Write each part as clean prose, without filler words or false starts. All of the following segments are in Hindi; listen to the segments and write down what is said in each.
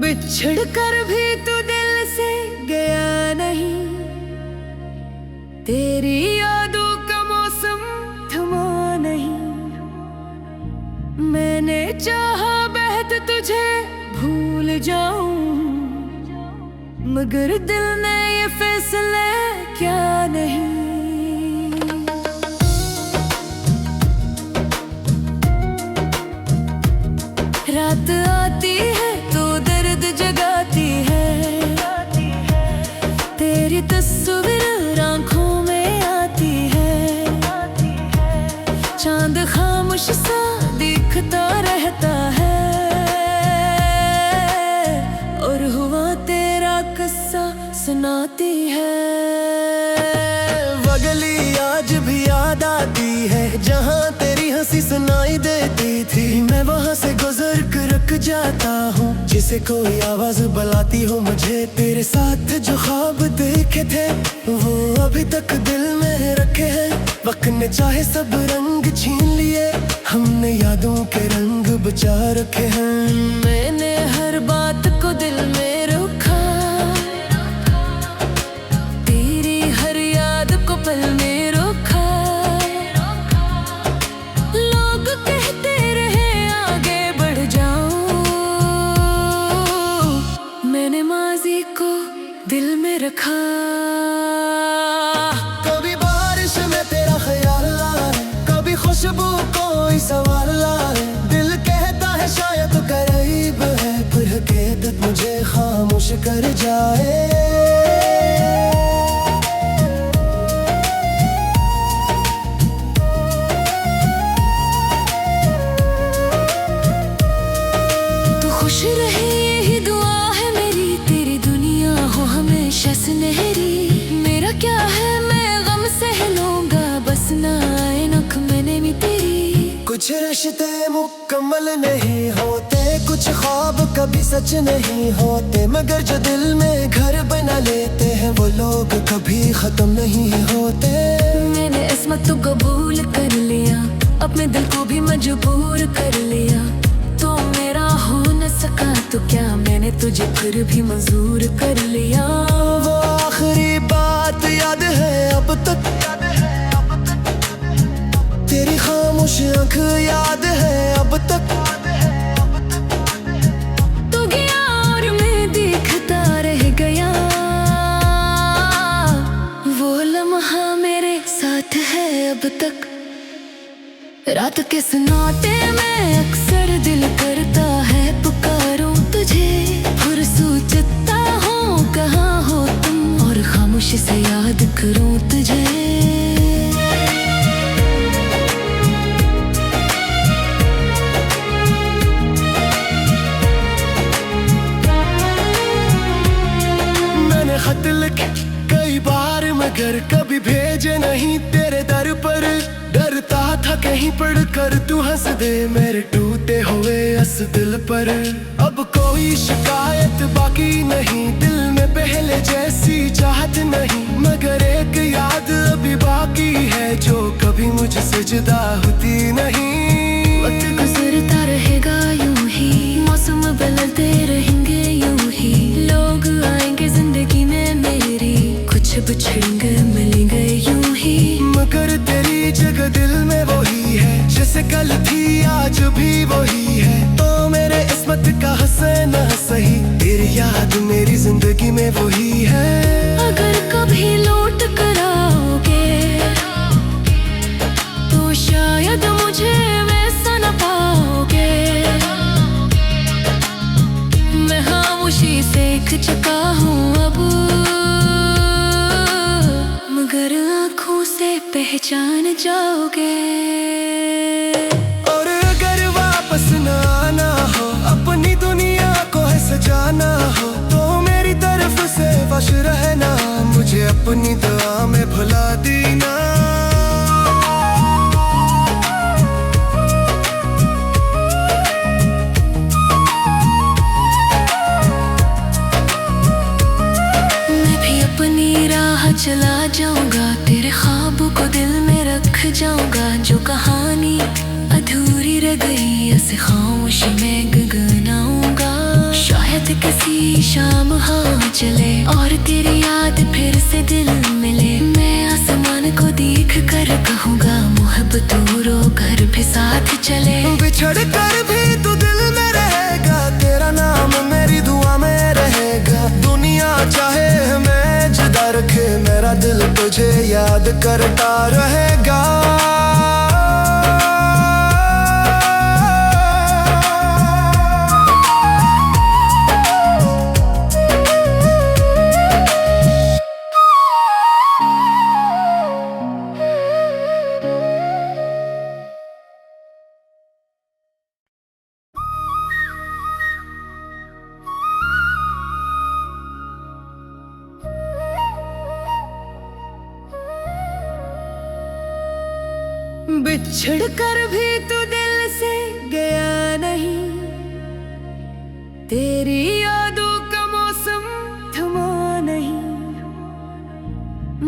बिछड़ कर भी तू दिल से गया नहीं, तेरी यादों का मौसम थमा नहीं। मैंने चाहा बेहद तुझे भूल जाऊं, मगर दिल ने ये फैसले क्या नहीं। रात आती है तो दर्द जगाती है, तेरी तस्वीर आंखों में आती है। चांद खामोश सा दिखता रहता है, और हुआ तेरा किस्सा सुनाती है। वगली आज भी याद आती है, जहाँ तेरी हंसी सुनाई देती थी। मैं वहाँ से गुजर कर रुक जाता हूँ, जिसे कोई आवाज बुलाती हो मुझे। तेरे साथ जो ख्वाब देखे थे वो अभी तक दिल में रखे हैं। वक्त ने चाहे सब रंग छीन लिए, हमने यादों के रंग बचा रखे हैं। मैंने हर बात को दिल में रखा, तेरी हर याद को पल में रखा। लोग कहते रहे आगे बढ़ जाऊं, मैंने माजी को दिल में रखा। कभी बारिश में तेरा ख्याल आए, कभी खुशबू कोई सवाल लाए। दिल कहता है शायद करीब है, फिर हकीकत मुझे खामोश कर जाए। तू खुश रहे यही दुआ है मेरी, तेरी दुनिया हो हमेशा सुनहरी। मेरा क्या है मैं गम सह लूंगा, बस ना आए नख मैंने भी तेरी। कुछ रिश्ते मुकम्मल नहीं होते, कुछ ख्वाब कभी सच नहीं होते। मगर जो दिल में घर बना लेते हैं वो लोग कभी खत्म नहीं होते। मैंने इसमत तो कबूल कर लिया, अपने दिल को भी मजबूर कर लिया। तो मेरा हो न सका तो क्या, मैंने तुझे फिर भी मंजूर कर लिया। वो आखिरी बात याद है अब तक, तेरी खामोश आंख याद है अब तक। तू गया और मैं देखता रह गया, वो लम्हा मेरे साथ है अब तक। रात के सन्नाटे में अक्सर दिल करता है पुकारूं तुझे। फिर सोचता हूँ कहाँ हो तुम, और खामोशी से याद करूं तुझे। खत लिखे कई बार मगर कभी भेजे नहीं तेरे दर पर। डरता था कहीं पढ़कर तू हंस दे मेरे टूटे हुए इस दिल पर। अब कोई शिकायत बाकी नहीं, दिल में पहले जैसी चाहत नहीं। मगर एक याद अभी बाकी है जो कभी मुझसे जुदा होती नहीं। वक्त गुजरता रहेगा यूं ही, मौसम बदलते रहेंगे यूं ही। लोग आएंगे जिंदगी में मेरी, कुछ बिछड़ेंगे मिलेंगे यूं ही। मगर तेरी जगह दिल में वही है, जैसे कल थी आज भी वही है। तो मेरे इस्मत का हंसना सही, तेरी याद मेरी जिंदगी में वही है। अगर कभी लौट कर आओगे तो शायद मुझे वैसा न पाओगे। मैं खामोशी सीख चुका हूँ अब, मगर आँखों से पहचान जाओगे। और अगर वापस न आना हो, अपनी दुनिया को है सजाना हो, तो मेरी तरफ से वश रहना, मुझे अपनी दुआ में भुला देना। मैं भी अपनी राह चला जाऊंगा, तेरे ख्वाबों को दिल में रख जाऊंगा। जो कहानी अधूरी रह गई ऐसे खामोशी में गुनगुनाऊंगा। शायद किसी शाम हाँ चले और तेरी याद फिर से दिल मिले। मैं आसमान को देख कर कहूँगा मोहब्बत रो कर भी साथ चले। बिछड़ कर भी तू दिल में रहेगा, तेरा नाम मेरी दुआ में रहेगा। दुनिया चाहे हमें जुदा रखे, मेरा दिल तुझे याद करता रहेगा। बिछड़ कर भी तू दिल से गया नहीं, तेरी यादों का मौसम थमा नहीं।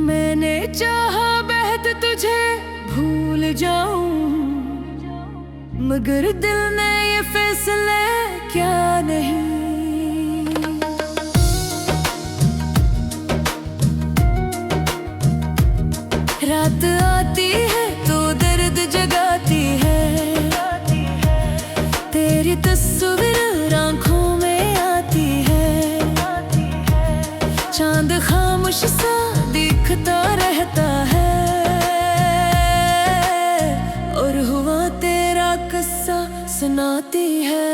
मैंने चाहा बेहद तुझे भूल जाऊं, मगर दिल ने ये फैसला क्या नहीं। रात आती है तो दर्द जगाती है, तेरी तस्वीर आंखों में आती है। चांद खामोश सा दिखता रहता है, और हुआ तेरा किस्सा सुनाती है।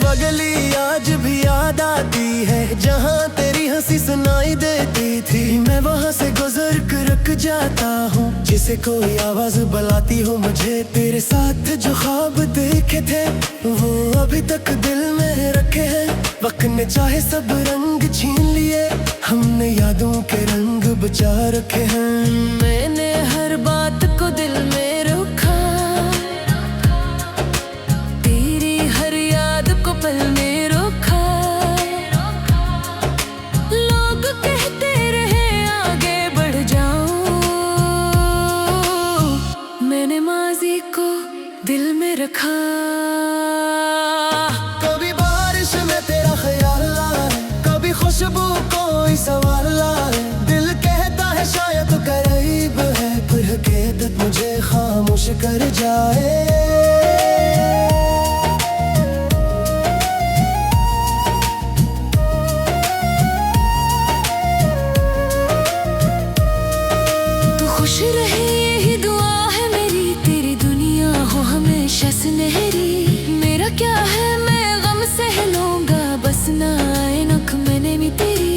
वगली आज भी याद आती है, जहाँ तेरी हंसी सुनाई देती थी। मैं वहाँ से गुजर कर रुक जाता हूँ, जिसे कोई आवाज बुलाती हो मुझे। तेरे साथ जो ख्वाब देखे थे वो अभी तक दिल में रखे हैं। वक्त ने चाहे सब रंग छीन लिए, हमने यादों के रंग बचा रखे हैं। मैंने हर बात को दिल में रखा, तेरी हर याद को पल में रखा। लोग कहते रहे आगे बढ़ जाऊं, मैंने माजी को दिल में रखा। कभी बारिश में तेरा ख्याल आए, कभी खुशबू कोई सवाल लाए। दिल कहता है शायद करीब है, फिर हकीकत मुझे खामोश कर जाए। तू खुश रहे यही दुआ है मेरी, तेरी दुनिया हो हमेशा सुनहरी। मेरा क्या है मैं गम सह लूंगा, बस ना आए नख मैंने भी तेरी।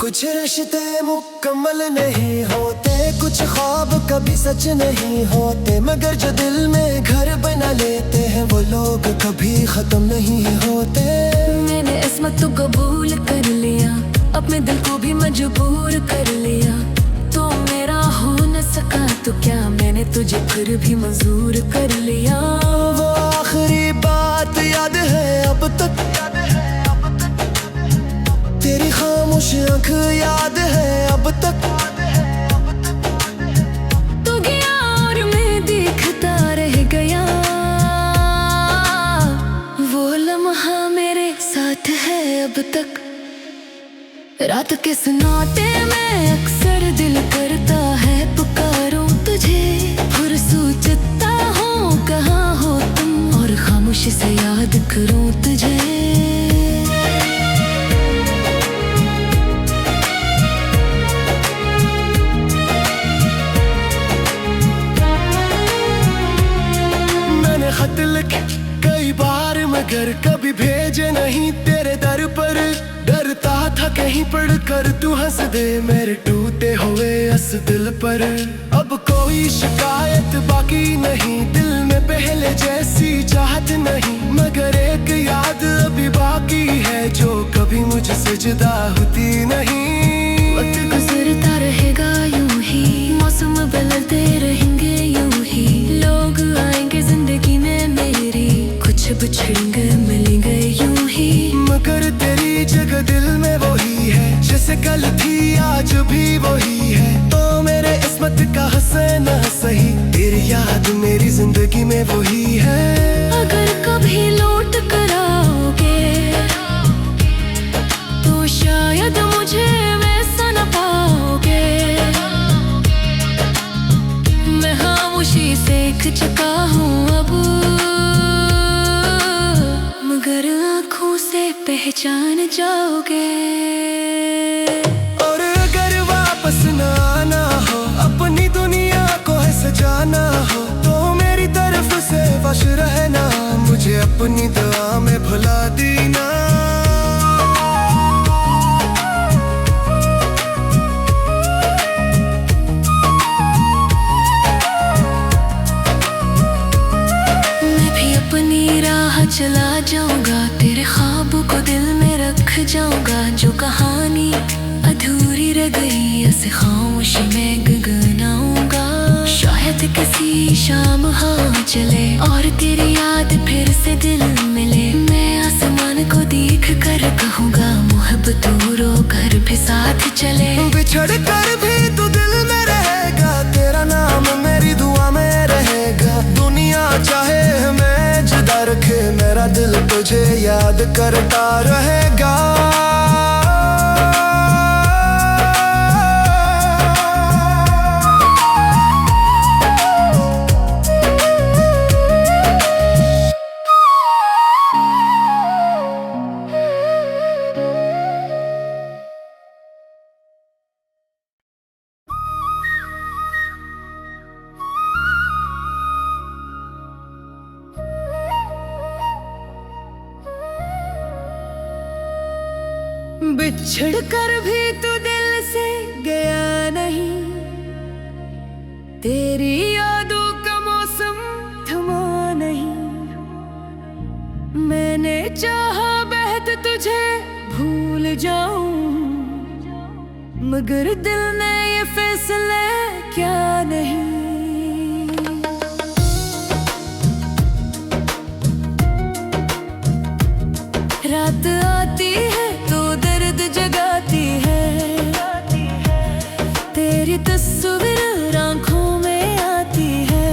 कुछ रिश्ते मुकम्मल नहीं होते, कुछ ख्वाब कभी सच नहीं होते। मगर जो दिल में घर बना लेते हैं वो लोग कभी खत्म नहीं होते। मैंने इसमत तो कबूल कर लिया, अपने दिल को भी मजबूर कर लिया। तो मेरा हो न सका तो क्या, मैंने तुझे फिर भी मंजूर कर लिया। वो आखिरी बात याद है अब तक, तेरी खामोश आंख याद है अब तक। तू गया और मैं देखता रह गया, वो लम्हा मेरे साथ है अब तक। रात के सन्नाटे में अक्सर दिल करता है पुकारूं तुझे। फिर सोचता हूँ कहाँ हो तुम, और खामोश से याद करूं तुझे। खत लिखे कई बार मगर कभी भेजे नहीं तेरे दर पर। डरता था कहीं पढ़कर तू हंस दे मेरे टूटे हुए इस दिल पर। अब कोई शिकायत बाकी नहीं, दिल में पहले जैसी चाहत नहीं। मगर एक याद अभी बाकी है जो कभी मुझसे जुदा होती नहीं। वक्त गुजरता रहेगा यूं ही, मौसम बदलते रहेंगे यूं ही। लोग आएंगे जिंदगी में मेरी, कुछ बिछड़ेंगे मिलेंगे यूं ही। मगर तेरी जगह दिल में वही है, जैसे कल थी आज भी वही है। तो मेरे इस्मत का हंसना सही, तेरी याद मेरी जिंदगी में वही है। अगर कभी लौट कर आओगे बेचका हूँ अब, मगर आँखों से पहचान जाओगे। और अगर वापस न आना हो, अपनी दुनिया को है सजाना हो, तो मेरी तरफ से वश रहना, मुझे अपनी दुआ में भुला देना। अपनी राह चला जाऊंगा, तेरे ख्वाबों को दिल में रख जाऊंगा। जो कहानी अधूरी रह गई ऐसे खामोशी में गुनगुनाऊंगा। शायद किसी शाम हाँ चले और तेरी याद फिर से दिल मिले। मैं आसमान को देख कर कहूँगा मोहब्बतों रो कर भी साथ चले। बिछड़ कर भी तू दिल में रहेगा, तेरा नाम मेरी दुआ में रहेगा। दुनिया चाहे हमें जुदा रखे, मेरा दिल तुझे याद करता रहेगा। बिछड़ कर भी तू दिल से गया नहीं, तेरी यादों का मौसम थमा नहीं। मैंने चाहा बेहद तुझे भूल जाऊं, मगर दिल ने ये फैसला क्या नहीं। रात आती है तो दर्द जगाती है, तेरी तस्वीर आंखों में आती है।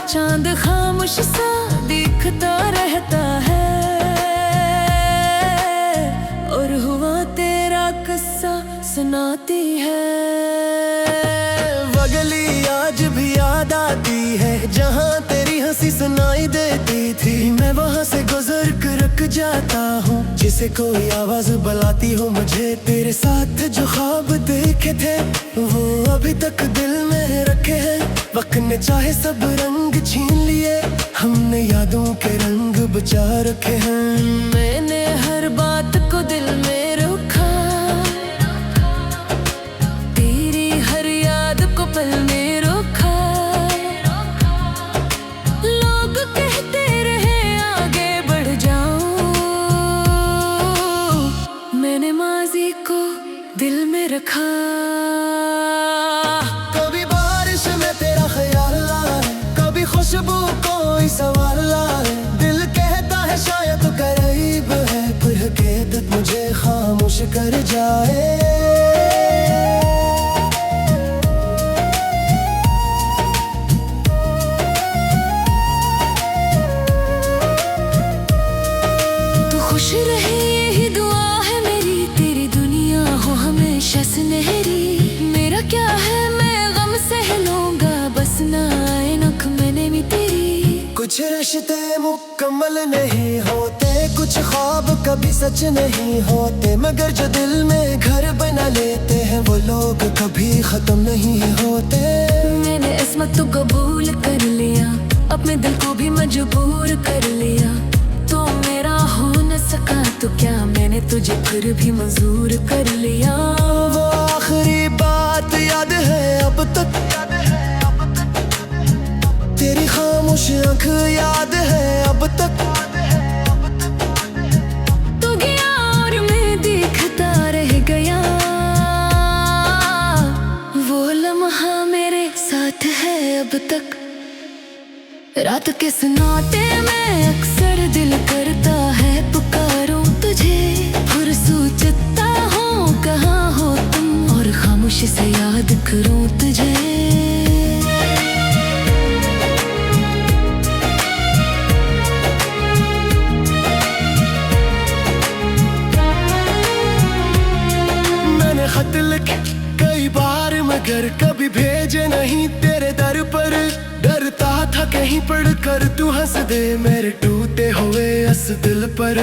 चांद खामोश सा दिखता रहता है, और हुआ तेरा किस्सा सुनाती है। वो गली आज भी याद आती है, जहाँ तेरी हंसी सुनाई देती थी। मैं वहाँ से गुजर कर रुक जाता हूँ, जिसे कोई आवाज बुलाती हो मुझे। तेरे साथ जो ख्वाब देखे थे वो अभी तक दिल में रखे हैं। वक्त ने चाहे सब रंग छीन लिए, हमने यादों के रंग बचा रखे हैं। मैंने हर बात को दिल में रखा, तेरी हर याद को पल में रखा। लोग कहते रहे आगे बढ़ जाऊं, मैंने माजी को दिल में रखा। कभी बारिश में तेरा ख्याल आए, कभी खुशबू कोई सवाल लाए। दिल कहता है शायद तो करीब है, पर हकीकत मुझे खामोश कर जाए। तू खुश रहे यही दुआ है मेरी, तेरी दुनिया हो हमेशा सुनहरी। मेरा क्या है मैं गम सह लूंगा, बस ना आए नख मैंने भी तेरी। कुछ रिश्ते मुकम्मल नहीं होते, कुछ ख्वाब कभी सच नहीं होते। मगर जो दिल में घर बना लेते हैं वो लोग कभी खत्म नहीं होते। मैंने इस्मत तो कबूल कर लिया, अपने दिल को भी मजबूर कर लिया। तो मेरा हो न सका तो क्या, मैंने तुझे फिर भी मंजूर कर लिया। वो आखिरी बात याद है अब तक, तेरी खामोश आँख याद है अब तक। तू गया और मैं देखता रह गया, वो लम्हा मेरे साथ है अब तक। रात के सन्नाटे में अक्सर दिल करता है पुकारूं तुझे। फिर सोचता हूँ कहाँ हो तुम, और खामोशी से याद करूं तुझे। खत लिखे कई बार मगर कभी भेजे नहीं तेरे दर पर। कर तू हंस दे मेरे टूटे हुए इस दिल पर।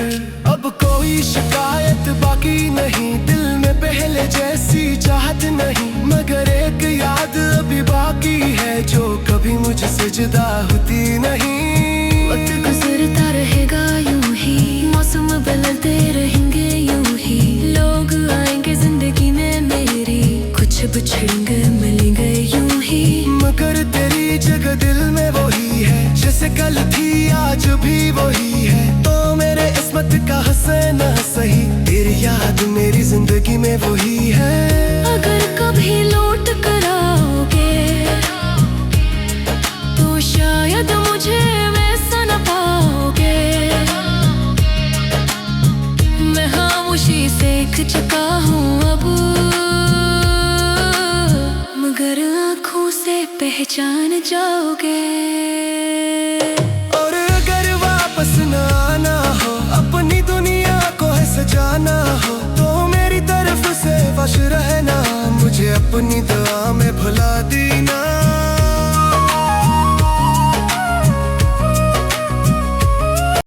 अब कोई शिकायत बाकी नहीं, दिल में पहले जैसी चाहत नहीं, मगर एक याद अभी बाकी है जो कभी मुझसे जुदा होती नहीं। वक्त गुजरता रहेगा यूं ही, मौसम बदलते रहेंगे यूं ही, लोग आएंगे जिंदगी में मेरी, कुछ बिछड़ेंगे मिलेंगे यूं ही, मगर तेरी जगह दिल में वही है, जैसे कल थी आज भी वही है। तो मेरे किस्मत का हंसना सही, तेरी याद मेरी जिंदगी में वही है। अगर कभी लौट कर आओगे तो शायद मुझे वैसा न पाओगे। मैं खामोशी सीख चुका हूँ अब, मगर आँखों से पहचान जाओगे। और अगर वापस न आना हो, अपनी दुनिया को है सजाना हो, तो मेरी तरफ से वश रहना, मुझे अपनी